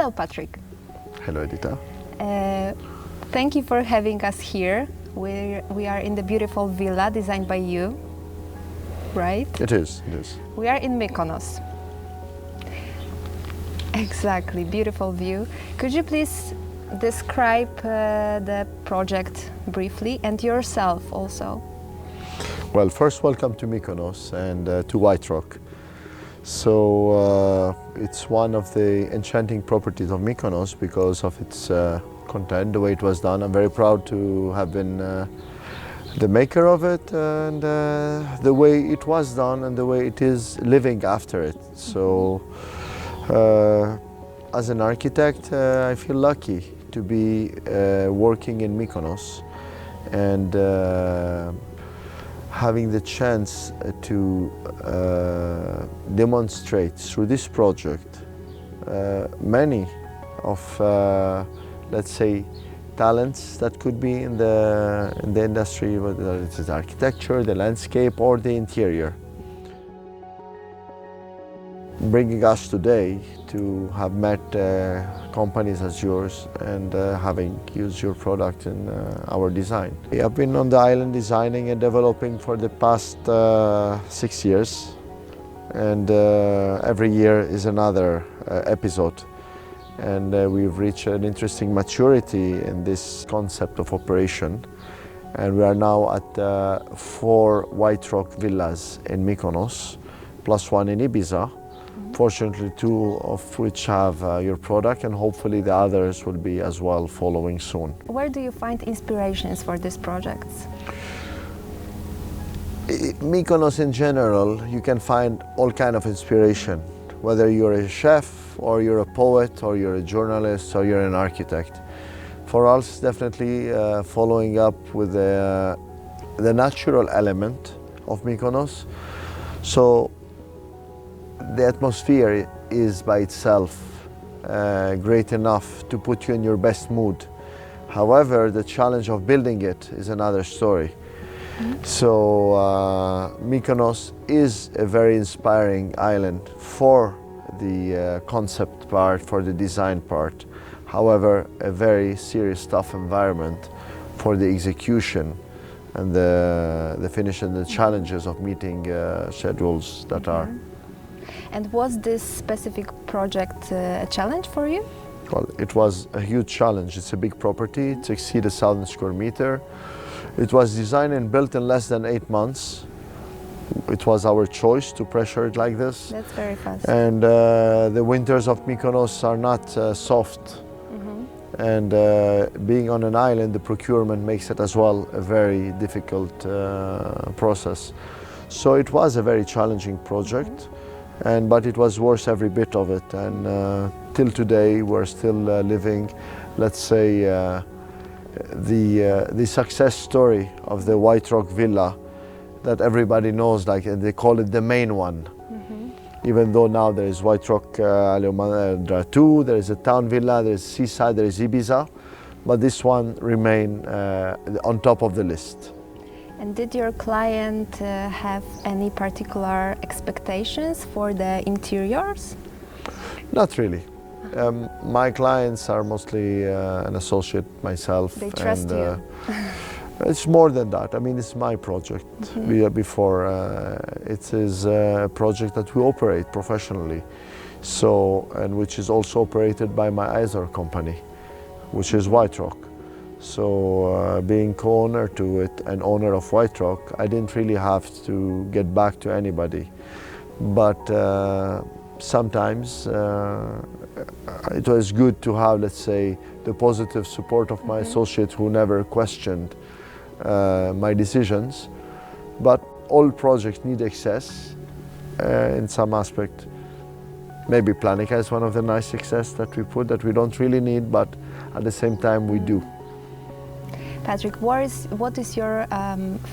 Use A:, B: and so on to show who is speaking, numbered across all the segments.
A: Hello, Patrick.
B: Hello, Edita.
A: Thank you for having us here. We are in the beautiful villa designed by you, right?
B: It is, it is.
A: We are in Mykonos. Exactly, beautiful view. Could you please describe the project briefly and yourself also?
B: Well, first, welcome to Mykonos and to Whiterock. So it's one of the enchanting properties of Mykonos because of its content, the way it was done. I'm very proud to have been the maker of it and the way it was done and the way it is living after it. So as an architect, I feel lucky to be working in Mykonos and having the chance to demonstrate through this project many of, let's say, talents that could be in the industry, whether it is architecture, the landscape, or the interior. Bringing us today to have met companies as yours and having used your product in our design. I've been on the island designing and developing for the past 6 years, and every year is another episode. And we've reached an interesting maturity in this concept of operation. And we are now at 4 Whiterock villas in Mykonos, plus 1 in Ibiza. Fortunately, 2 of which have your product, and hopefully the others will be as well following soon.
A: Where do you find inspirations for these projects?
B: Mykonos in general, you can find all kind of inspiration, whether you're a chef or you're a poet or you're a journalist or you're an architect. For us, definitely following up with the natural element of Mykonos. So the atmosphere is by itself great enough to put you in your best mood. However, the challenge of building it is another story. So Mykonos is a very inspiring island for the concept part, for the design part. However, a very serious, tough environment for the execution and the finish and the challenges of meeting schedules that are.
A: And was this specific project a challenge for you?
B: Well, it was a huge challenge. It's a big property. It exceeds 1,000 square meters. It was designed and built in less than 8 months. It was our choice to pressure it like this.
A: That's very fast.
B: And the winters of Mykonos are not soft. And being on an island, the procurement makes it as well a very difficult process. So it was a very challenging project. But it was worth every bit of it, and till today we're still living, let's say, the success story of the Whiterock Villa that everybody knows, like, and they call it the main one. Even though now there is Whiterock Villa 2, there is a town villa, there is seaside, there is Ibiza, but this one remains on top of the list.
A: And did your client have any particular expectations for the interiors?
B: Not really. My clients are mostly an associate myself.
A: They trust you.
B: It's more than that. I mean, it's my project. Before it is a project that we operate professionally, so, and which is also operated by my other company, which is Whiterock. So being co-owner to it and owner of Whiterock, I didn't really have to get back to anybody. But sometimes it was good to have, let's say, the positive support of my associate who never questioned my decisions. But all projects need access in some aspect. Maybe Planika is one of the nice access that we put that we don't really need, but at the same time we do.
A: Patrick, what is your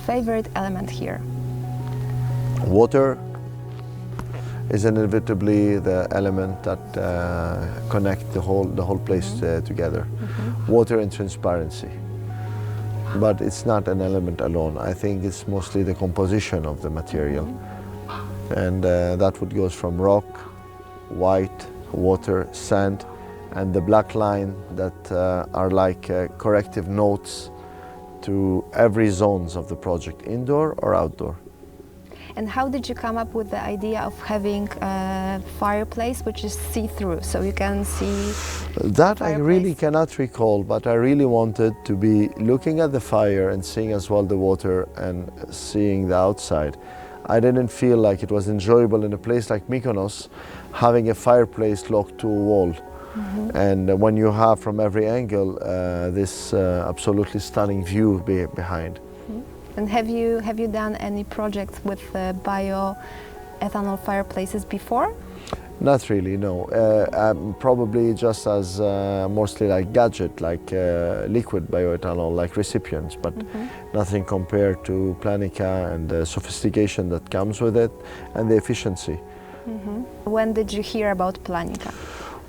A: favorite element here?
B: Water is inevitably the element that connects the whole place together. Water and transparency. But it's not an element alone. I think it's mostly the composition of the material. And that would goes from rock, white, water, sand, and the black line that are like corrective notes to every zones of the project, indoor or outdoor.
A: And how did you come up with the idea of having a fireplace which is see-through, so you can see
B: that I really cannot recall, but I really wanted to be looking at the fire and seeing as well the water and seeing the outside. I didn't feel like it was enjoyable in a place like Mykonos having a fireplace locked to a wall. And when you have from every angle this absolutely stunning view behind.
A: And have you done any projects with bioethanol fireplaces before?
B: Not really, no. Probably just as mostly like gadget, like liquid bioethanol, like recipients, but nothing compared to Planika and the sophistication that comes with it and the efficiency.
A: When did you hear about Planika?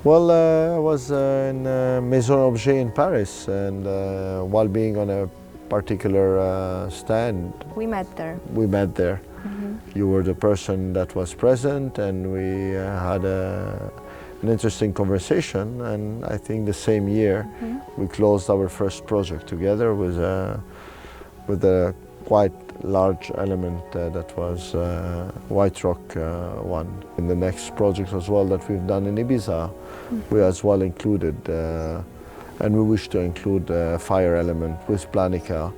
B: Well, I was in Maison Objet in Paris, and while being on a particular stand.
A: We met there.
B: We met there. You were the person that was present, and we had an interesting conversation, and I think the same year we closed our first project together with a quite large element that was Whiterock one. In the next project as well that we've done in Ibiza, we as well included and we wish to include a fire element with Planika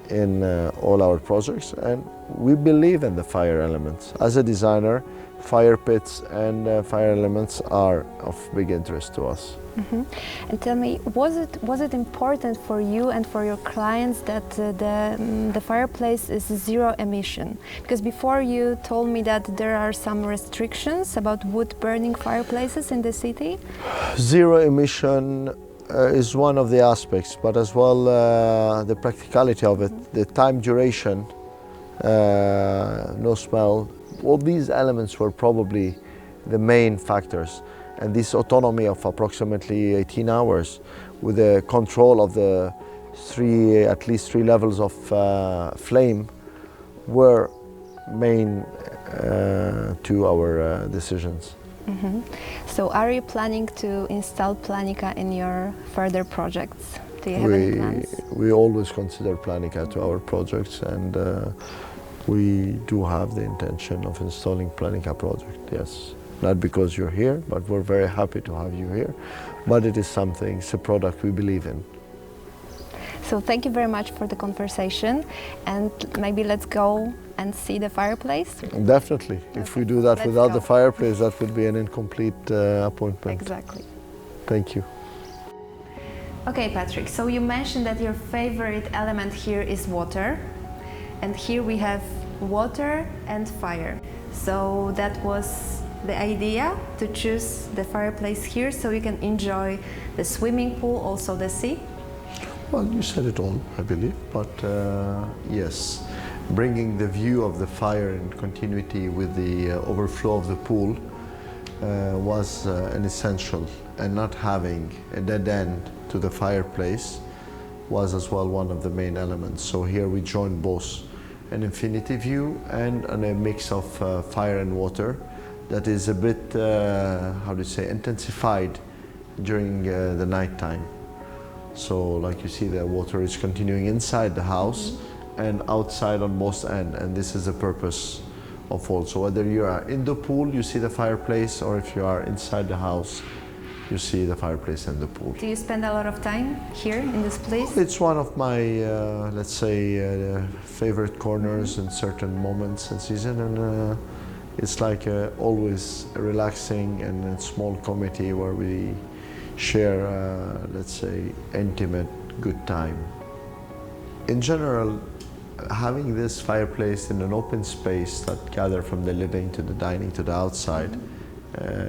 B: in all our projects, and we believe in the fire elements. As a designer, fire pits and fire elements are of big interest to us.
A: And tell me, was it important for you and for your clients that the fireplace is zero emission? Because before you told me that there are some restrictions about wood burning fireplaces in the city.
B: Zero emission is one of the aspects, but as well the practicality of it, the time duration, no smell. All these elements were probably the main factors, and this autonomy of approximately 18 hours with the control of the at least three levels of flame were main to our decisions.
A: So are you planning to install Planika in your further projects? Do you have any plans?
B: We always consider Planika to our projects, and we do have the intention of installing Planika project, yes. Not because you're here, but we're very happy to have you here. But it is something, it's a product we believe in.
A: So thank you very much for the conversation, and maybe let's go and see the fireplace.
B: Definitely. Okay. If we do that without the fireplace, that would be an incomplete appointment.
A: Exactly.
B: Thank you.
A: Okay, Patrick, so you mentioned that your favorite element here is water, and here we have water and fire. So that was the idea, to choose the fireplace here so you can enjoy the swimming pool, also the sea?
B: Well, you said it all, I believe, but yes, bringing the view of the fire in continuity with the overflow of the pool was an essential, and not having a dead end to the fireplace was as well one of the main elements. So here we joined both an infinity view and a mix of fire and water that is a bit, how do you say, intensified during the night time. So like you see, the water is continuing inside the house and outside on both ends, and this is the purpose of all. So whether you are in the pool, you see the fireplace, or if you are inside the house, you see the fireplace and the pool.
A: Do you spend a lot of time here in this place?
B: It's one of my, let's say, favorite corners in certain moments in season, and it's like always a relaxing and a small committee where we share, let's say, intimate good time. In general, having this fireplace in an open space that gather from the living to the dining to the outside,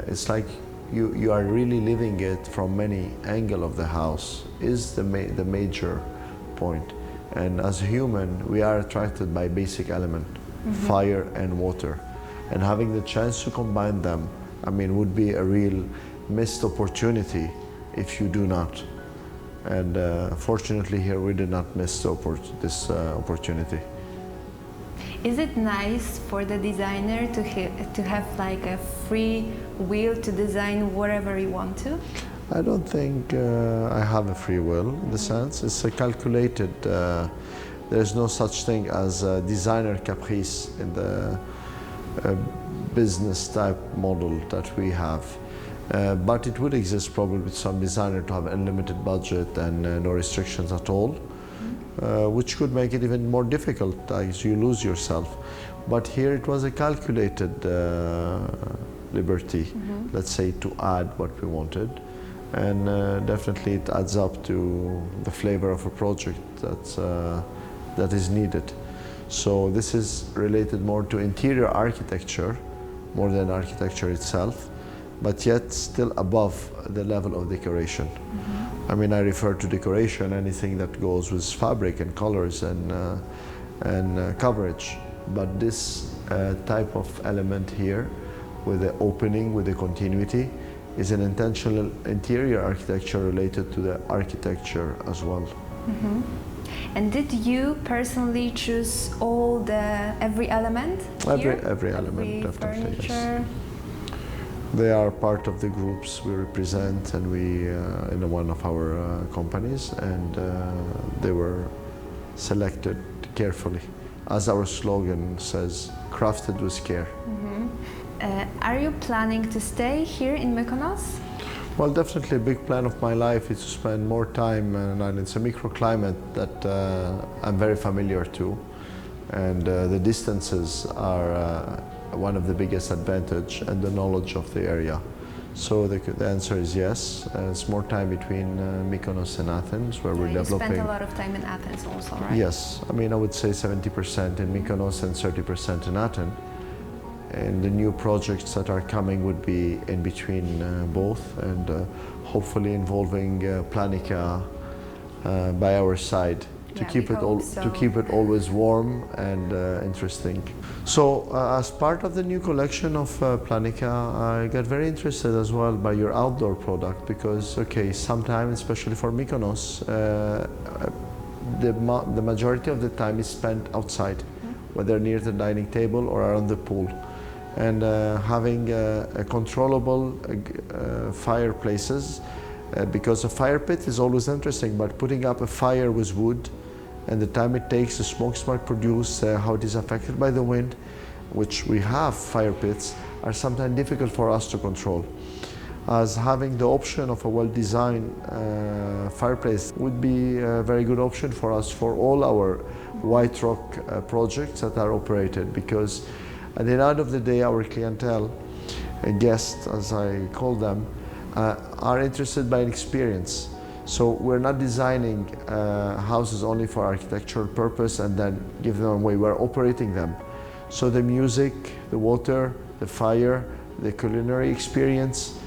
B: it's like you are really living it from many angles of the house is the major point. And as a human, we are attracted by basic element, fire and water. And having the chance to combine them, I mean, would be a real missed opportunity if you do not. And fortunately here we did not miss this opportunity.
A: Is it nice for the designer to have like a free will to design whatever you want to?
B: I don't think I have a free will in the sense. It's a calculated, there's no such thing as a designer caprice in the business type model that we have. But it would exist probably with some designer to have unlimited budget and no restrictions at all, which could make it even more difficult as you lose yourself. But here it was a calculated liberty, let's say, to add what we wanted. And definitely it adds up to the flavor of a project that is needed. So this is related more to interior architecture, more than architecture itself, but yet still above the level of decoration. I mean, I refer to decoration, anything that goes with fabric and colors and coverage. But this type of element here, with the opening, with the continuity, is an intentional interior architecture related to the architecture as well.
A: And did you personally choose every element here?
B: Every element, definitely,
A: furniture?
B: Yes. They are part of the groups we represent, and we in one of our companies, and they were selected carefully. As our slogan says, crafted with care.
A: Are you planning to stay here in Mykonos?
B: Well, definitely a big plan of my life is to spend more time, and it's a microclimate that I'm very familiar to, and the distances are one of the biggest advantage, and the knowledge of the area. So the answer is yes. It's more time between Mykonos and Athens, where we're developing.
A: You spent a lot of time in Athens also, right?
B: Yes, I mean, I would say 70% in Mykonos and 30% in Athens. And the new projects that are coming would be in between both, and hopefully involving Planika by our side to keep it always warm and interesting. So as part of the new collection of Planika, I got very interested as well by your outdoor product, because sometimes, especially for Mykonos, the majority of the time is spent outside, whether near the dining table or around the pool. And having a controllable fireplaces, because a fire pit is always interesting, but putting up a fire with wood and the time it takes, the smokes might produce, how it is affected by the wind, which we have fire pits, are sometimes difficult for us to control. As having the option of a well-designed fireplace would be a very good option for us for all our Whiterock projects that are operated, because at the end of the day, our clientele, guests as I call them, are interested by an experience. So we're not designing houses only for architectural purpose and then give them away. We're operating them. So the music, the water, the fire, the culinary experience,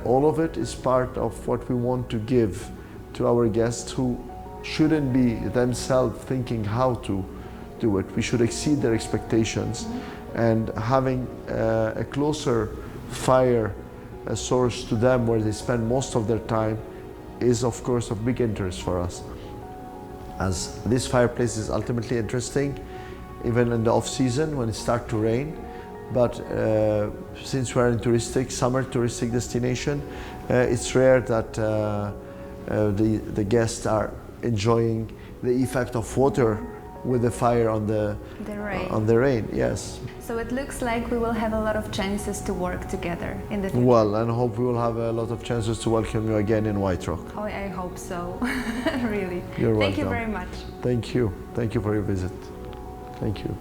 B: all of it is part of what we want to give to our guests, who shouldn't be themselves thinking how to do it. We should exceed their expectations. And having a closer fire source to them, where they spend most of their time, is of course of big interest for us. As this fireplace is ultimately interesting, even in the off-season when it starts to rain. But since we're in summer touristic destination, it's rare that the guests are enjoying the effect of water with the fire on the rain. Yes.
A: So it looks like we will have a lot of chances to work together in the future.
B: Well, and I hope we will have a lot of chances to welcome you again in Whiterock.
A: Oh, I hope so. Really.
B: You're welcome.
A: Thank you very much.
B: Thank you. Thank you for your visit. Thank you.